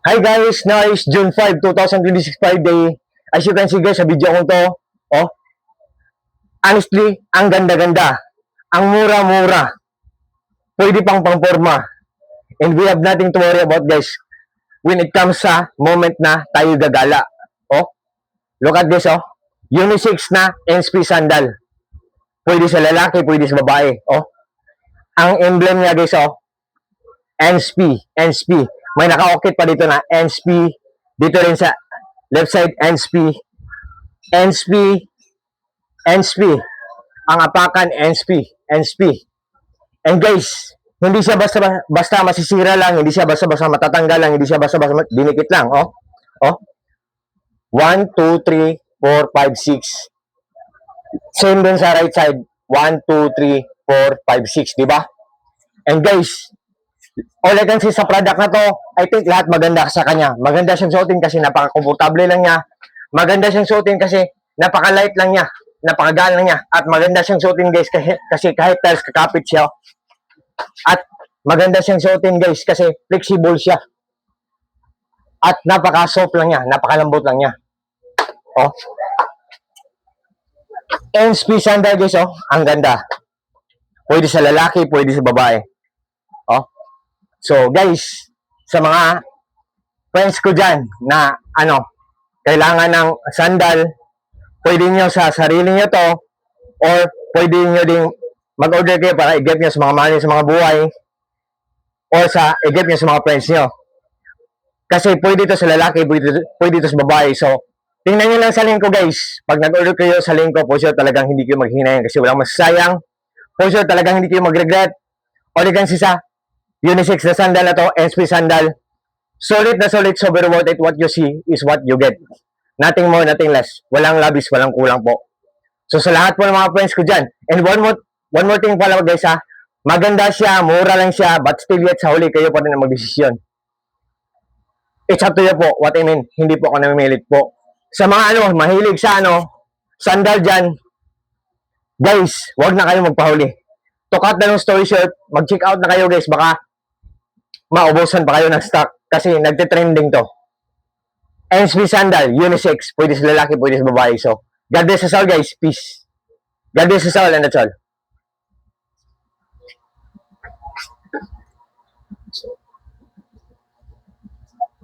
Hi guys, now is June 5, 2026 Friday. As you can see guys sa video ko to, oh, honestly, ang ganda-ganda, ang mura-mura, pwede pang pangporma. And we have nothing to worry about guys when it comes sa moment na tayo gagala. Oh, look at this oh, unisex na NSP sandal. Pwede sa lalaki, pwede sa babae. Oh, ang emblem niya guys oh, NSP. May naka-okit pa dito na NSP. Dito rin sa left side, NSP. Ang apakan, NSP. And guys, hindi siya basta masisira lang, hindi siya basta matatanggal lang, hindi siya basta dinikit lang. Oh. 1, 2, 3, 4, 5, 6. Same din sa right side. 1, 2, 3, 4, 5, 6. Diba? And guys, all I can say sa product na to, I think lahat maganda sa kanya. Maganda siyang suotin kasi napaka-komportable lang niya. Maganda siyang suotin kasi napaka-light lang niya. Napakagaan lang niya. At maganda siyang suotin guys kasi kahit tiles kakapit siya. At maganda siyang suotin guys kasi flexible siya. At napaka-soft lang niya. Napakalambot lang niya. Oh. NSP sandal guys oh. Ang ganda. Pwede sa lalaki, pwede sa babae. Oh. So guys, sa mga friends ko dyan na kailangan ng sandal, pwede nyo sa sarili nyo to or pwede nyo ding mag-order kayo para i-get nyo sa mga mahal sa mga buhay or i-get nyo sa mga friends nyo. Kasi pwede to sa lalaki, pwede to sa babae. So, tingnan nyo lang sa link ko guys. Pag nag-order kayo sa link ko, for sure talagang hindi kayo maghinayang kasi walang masasayang. For sure talagang hindi kayo mag-regret. O di kan sa unisex na sandal na to, NSP sandal. Solid na solid, super worth it. What you see is what you get. Nothing more, nothing less. Walang labis, walang kulang po. So sa lahat po ng mga friends ko dyan. And one more thing pala guys ha. Maganda siya, mura lang siya, but still yet sa huli kayo pa rin ang magdesisyon. It's up to you po, what I mean. Hindi po ako namimilit po. Sa mga mahilig sa sandal dyan, guys, wag na kayo magpahuli. To cut na ng story short, mag-check out na kayo guys, baka maubusan pa kayo ng stock kasi nagte-trending to. NSP sandal, unisex, pwede sa lalaki, pwede sa babae. So, God bless us all guys, peace. God bless us all and that's all.